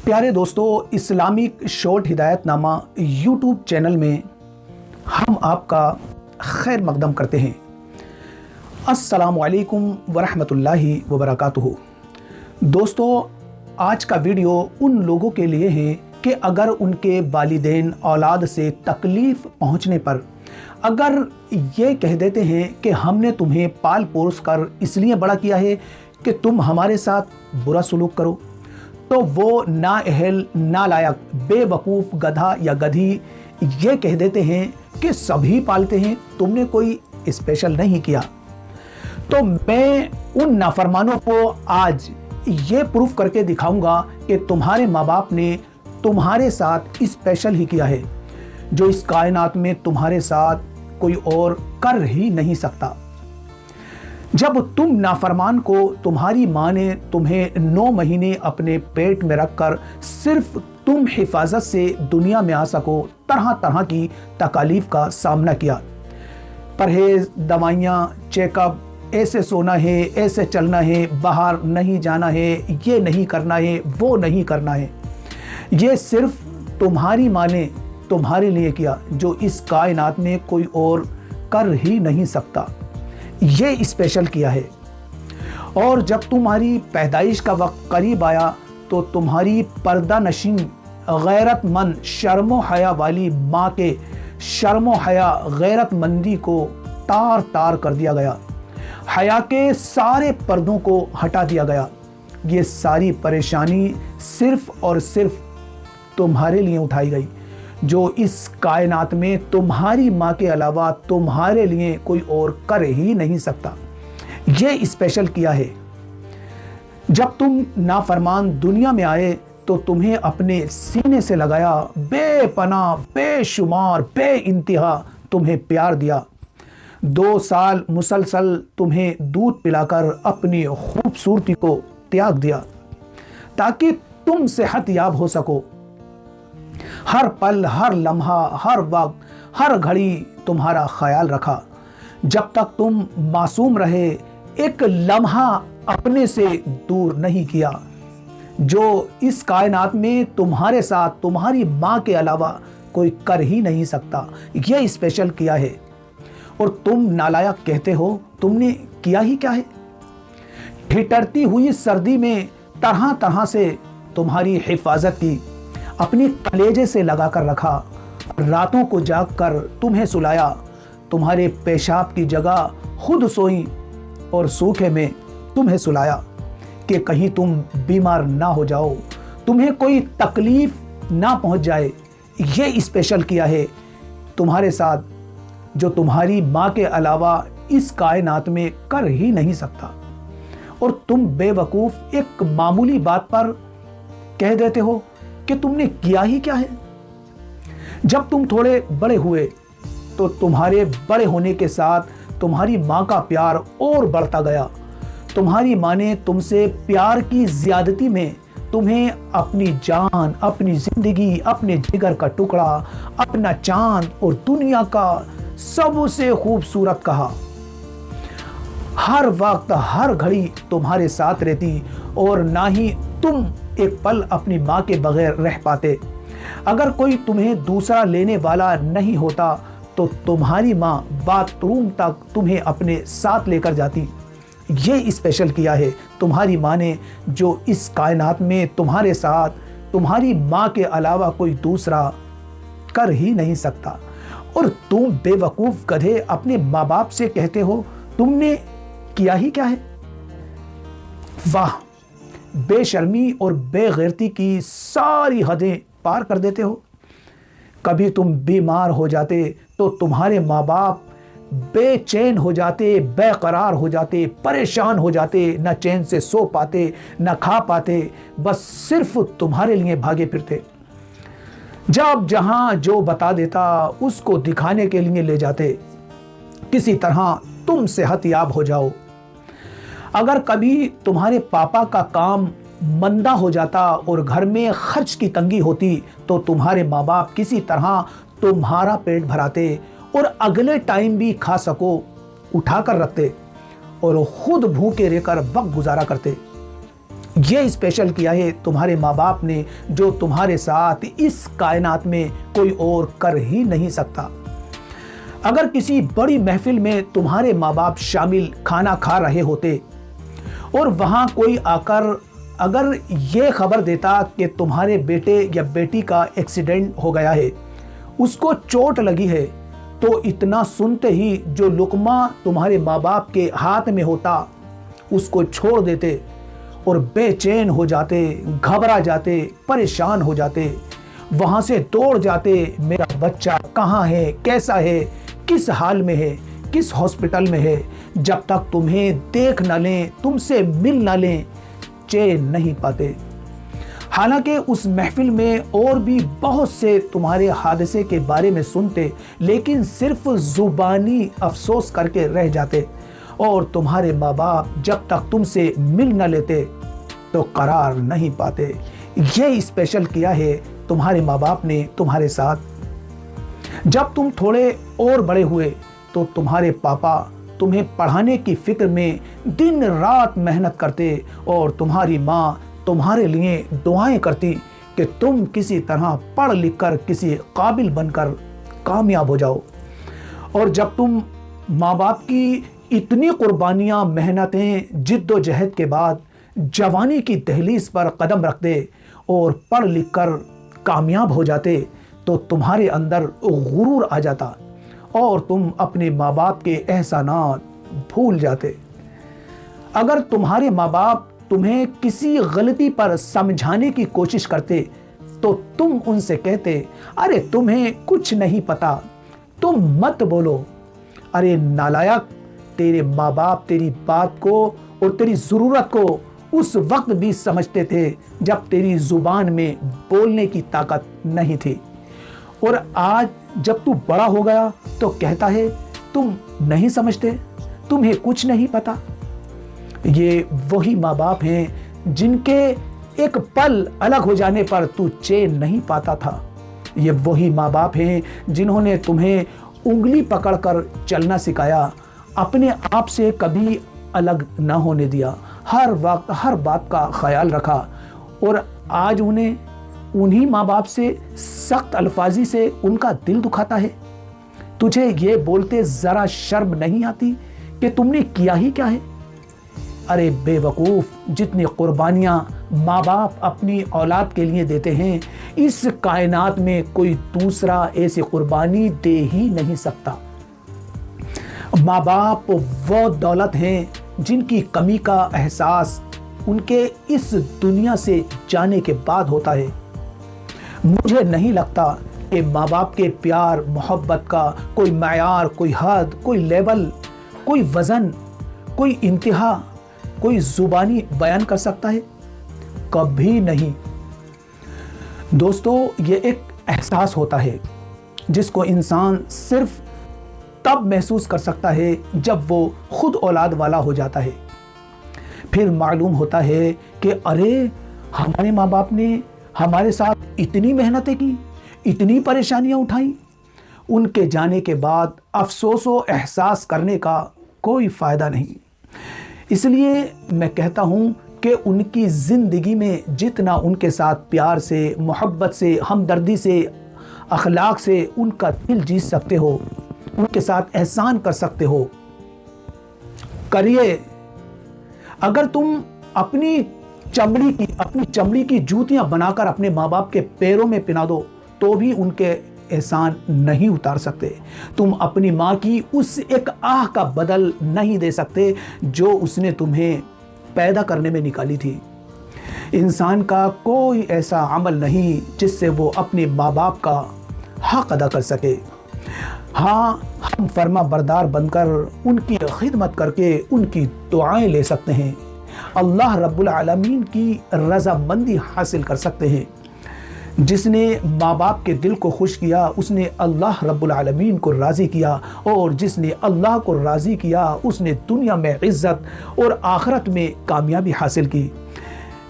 प्यारे दोस्तों, Islamic short हिदायतनामा YouTube channel में हम आपका खैर मकदम करते हैं। अस्सलामु अलैकुम वरहमतुल्लाहि वबरकातुहू। दोस्तों, आज का वीडियो उन लोगों के लिए है कि अगर उनके वालिदैन औलाद से तकलीफ़ पहुंचने पर अगर ये कह देते हैं कि हमने तुम्हें पाल पोस कर इसलिए बड़ा किया है कि तुम हमारे साथ बुरा सलूक करो, तो वो नाअहल, नालायक, बेवकूफ़, गधा या गधी ये कह देते हैं कि सभी पालते हैं, तुमने कोई स्पेशल नहीं किया। तो मैं उन नाफरमानों को आज ये प्रूफ करके दिखाऊंगा कि तुम्हारे माँ बाप ने तुम्हारे साथ स्पेशल ही किया है, जो इस कायनात में तुम्हारे साथ कोई और कर ही नहीं सकता। जब तुम नाफरमान को तुम्हारी माँ ने तुम्हें 9 महीने अपने पेट में रखकर सिर्फ तुम हिफाजत से दुनिया में आ सको, तरह तरह की तकालीफ का सामना किया। परहेज, दवाइयाँ, चेकअप, ऐसे सोना है, ऐसे चलना है, बाहर नहीं जाना है, ये नहीं करना है, वो नहीं करना है, ये सिर्फ तुम्हारी माँ ने तुम्हारे लिए किया, जो इस कायनात में कोई और कर ही नहीं सकता। ये स्पेशल किया है। और जब तुम्हारी पैदाइश का वक्त करीब आया तो तुम्हारी पर्दा नशीन, गैरतमंद, शर्मो हया वाली माँ के शर्मो हया, गैरतमंदी को तार तार कर दिया गया। हया के सारे पर्दों को हटा दिया गया। ये सारी परेशानी सिर्फ और सिर्फ तुम्हारे लिए उठाई गई, जो इस कायनात में तुम्हारी माँ के अलावा तुम्हारे लिए कोई और कर ही नहीं सकता। ये स्पेशल किया है। जब तुम नाफरमान दुनिया में आए तो तुम्हें अपने सीने से लगाया, बेपनाह, बेशुमार, बेइंतहा तुम्हें प्यार दिया। 2 साल मुसलसल तुम्हें दूध पिलाकर अपनी खूबसूरती को त्याग दिया ताकि तुम सेहत याब हो सको। हर पल, हर लम्हा, हर वक्त, हर घड़ी तुम्हारा ख्याल रखा। जब तक तुम मासूम रहे, एक लम्हा अपने से दूर नहीं किया। जो इस कायनात में तुम्हारे साथ तुम्हारी माँ के अलावा कोई कर ही नहीं सकता, यह स्पेशल किया है। और तुम नालायक कहते हो, तुमने किया ही क्या है? ठिठुरती हुई सर्दी में तरह तरह से तुम्हारी हिफाजत की, अपने कलेजे से लगाकर रखा, रातों को जागकर तुम्हें सुलाया, तुम्हारे पेशाब की जगह खुद सोई और सूखे में तुम्हें सुलाया कि कहीं तुम बीमार ना हो जाओ, तुम्हें कोई तकलीफ ना पहुंच जाए। ये स्पेशल किया है तुम्हारे साथ, जो तुम्हारी माँ के अलावा इस कायनात में कर ही नहीं सकता। और तुम बेवकूफ़ एक मामूली बात पर कह देते हो कि तुमने किया ही क्या है। जब तुम थोड़े बड़े हुए तो तुम्हारे बड़े होने के साथ तुम्हारी माँ का प्यार और बढ़ता गया। तुम्हारी माँ ने तुमसे प्यार की ज्यादती में तुम्हें अपनी जान, अपनी जिंदगी, अपने जिगर का टुकड़ा, अपना चांद और दुनिया का सबसे खूबसूरत कहा। हर वक्त, हर घड़ी तुम्हारे साथ रहती और ना ही तुम एक पल अपनी माँ के बगैर रह पाते। अगर कोई तुम्हें दूसरा लेने वाला नहीं होता तो तुम्हारी माँ बाथरूम तक तुम्हें अपने साथ लेकर जाती। ये स्पेशल किया है तुम्हारी माँ ने, जो इस कायनात में तुम्हारे साथ तुम्हारी माँ के अलावा कोई दूसरा कर ही नहीं सकता। और तुम बेवकूफ़ गधे अपने माँ बाप से कहते हो, तुमने किया ही क्या है? वाह, बेशर्मी और बेगैरती की सारी हदें पार कर देते हो। कभी तुम बीमार हो जाते तो तुम्हारे माँ बाप बेचैन हो जाते, बेकरार हो जाते, परेशान हो जाते, न चैन से सो पाते, न खा पाते, बस सिर्फ तुम्हारे लिए भागे फिरते। जब जहाँ जो बता देता उसको दिखाने के लिए ले जाते, किसी तरह तुम सेहतयाब हो जाओ। अगर कभी तुम्हारे पापा का काम मंदा हो जाता और घर में खर्च की तंगी होती तो तुम्हारे माँ बाप किसी तरह तुम्हारा पेट भराते और अगले टाइम भी खा सको उठा कर रखते और खुद भूखे रहकर वक्त गुजारा करते। ये स्पेशल किया है तुम्हारे माँ बाप ने, जो तुम्हारे साथ इस कायनात में कोई और कर ही नहीं सकता। अगर किसी बड़ी महफिल में तुम्हारे माँ बाप शामिल खाना खा रहे होते और वहाँ कोई आकर अगर ये खबर देता कि तुम्हारे बेटे या बेटी का एक्सीडेंट हो गया है, उसको चोट लगी है, तो इतना सुनते ही जो लुकमा तुम्हारे माँ बाप के हाथ में होता उसको छोड़ देते और बेचैन हो जाते, घबरा जाते, परेशान हो जाते, वहाँ से दौड़ जाते, मेरा बच्चा कहाँ है, कैसा है, किस हाल में है, किस हॉस्पिटल में है। जब तक तुम्हें देख न लें, तुमसे मिल न लें, चैन नहीं पाते। हालांकि उस महफिल में और भी बहुत से तुम्हारे हादसे के बारे में सुनते, लेकिन सिर्फ जुबानी अफसोस करके रह जाते और तुम्हारे माँ बाप जब तक तुमसे मिल न लेते तो करार नहीं पाते। ये स्पेशल किया है तुम्हारे माँ बाप ने तुम्हारे साथ। जब तुम थोड़े और बड़े हुए तो तुम्हारे पापा तुम्हें पढ़ाने की फिक्र में दिन रात मेहनत करते और तुम्हारी माँ तुम्हारे लिए दुआएं करती कि तुम किसी तरह पढ़ लिख कर किसी काबिल बनकर कामयाब हो जाओ। और जब तुम माँ बाप की इतनी कुर्बानियाँ, मेहनतें, जिद्दोजहद के बाद जवानी की दहलीज पर कदम रखते और पढ़ लिख कर कामयाब हो जाते तो तुम्हारे अंदर गुरूर आ जाता और तुम अपने माँ बाप के एहसानात भूल जाते। अगर तुम्हारे माँ बाप तुम्हें किसी गलती पर समझाने की कोशिश करते तो तुम उनसे कहते, अरे तुम्हें कुछ नहीं पता, तुम मत बोलो। अरे नालायक, तेरे माँ बाप तेरी बात को और तेरी ज़रूरत को उस वक्त भी समझते थे जब तेरी ज़ुबान में बोलने की ताकत नहीं थी, और आज जब तू बड़ा हो गया तो कहता है तुम नहीं समझते, तुम्हें कुछ नहीं पता। ये वही माँ बाप हैं जिनके एक पल अलग हो जाने पर तू चैन नहीं पाता था। ये वही माँ बाप हैं जिन्होंने तुम्हें उंगली पकड़कर चलना सिखाया, अपने आप से कभी अलग ना होने दिया, हर वक्त हर बात का ख्याल रखा, और आज उन्हीं माँ बाप से सख्त अल्फाजी से उनका दिल दुखाता है। तुझे ये बोलते ज़रा शर्म नहीं आती कि तुमने किया ही क्या है? अरे बेवकूफ़, जितनी कुर्बानियाँ माँ बाप अपनी औलाद के लिए देते हैं, इस कायनात में कोई दूसरा ऐसी कुर्बानी दे ही नहीं सकता। माँ बाप वो दौलत हैं जिनकी कमी का एहसास उनके इस दुनिया से जाने के बाद होता है। मुझे नहीं लगता कि माँ बाप के प्यार मोहब्बत का कोई मायार, कोई हद, कोई लेवल, कोई वज़न, कोई इंतहा, कोई ज़ुबानी बयान कर सकता है, कभी नहीं। दोस्तों, ये एक एहसास होता है जिसको इंसान सिर्फ तब महसूस कर सकता है जब वो खुद औलाद वाला हो जाता है। फिर मालूम होता है कि अरे हमारे माँ बाप ने हमारे साथ इतनी मेहनतें की, इतनी परेशानियां उठाई, उनके जाने के बाद अफसोस व एहसास करने का कोई फ़ायदा नहीं। इसलिए मैं कहता हूँ कि उनकी ज़िंदगी में जितना उनके साथ प्यार से, मोहब्बत से, हमदर्दी से, अखलाक से उनका दिल जीत सकते हो, उनके साथ एहसान कर सकते हो, करिए। अगर तुम अपनी चमड़ी की जूतियां बनाकर अपने माँ बाप के पैरों में पहना दो तो भी उनके एहसान नहीं उतार सकते। तुम अपनी माँ की उस एक आह का बदल नहीं दे सकते जो उसने तुम्हें पैदा करने में निकाली थी। इंसान का कोई ऐसा अमल नहीं जिससे वो अपने माँ बाप का हक अदा कर सके। हाँ, हम फर्मा बरदार बनकर उनकी खिदमत करके उनकी दुआएं ले सकते हैं, अल्लाह रब्बुल आलमीन की रज़ामंदी हासिल कर सकते हैं। जिसने माँ बाप के दिल को खुश किया उसने अल्लाह रब्बुल आलमीन को राज़ी किया, और जिसने अल्लाह को राज़ी किया उसने दुनिया में इज़्ज़त और आखिरत में कामयाबी हासिल की।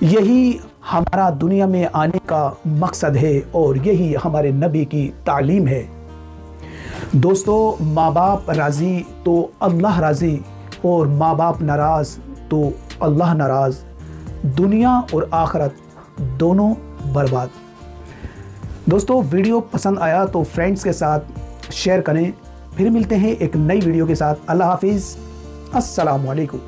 यही हमारा दुनिया में आने का मकसद है और यही हमारे नबी की तालीम है। दोस्तों, माँ बाप राज़ी तो अल्लाह राज़ी, और माँ बाप नाराज़ तो अल्लाह नाराज़। दुनिया और आखिरत दोनों बर्बाद। दोस्तों, वीडियो पसंद आया तो फ्रेंड्स के साथ शेयर करें। फिर मिलते हैं एक नई वीडियो के साथ। अल्लाह हाफिज़। अस्सलामु अलैकुम।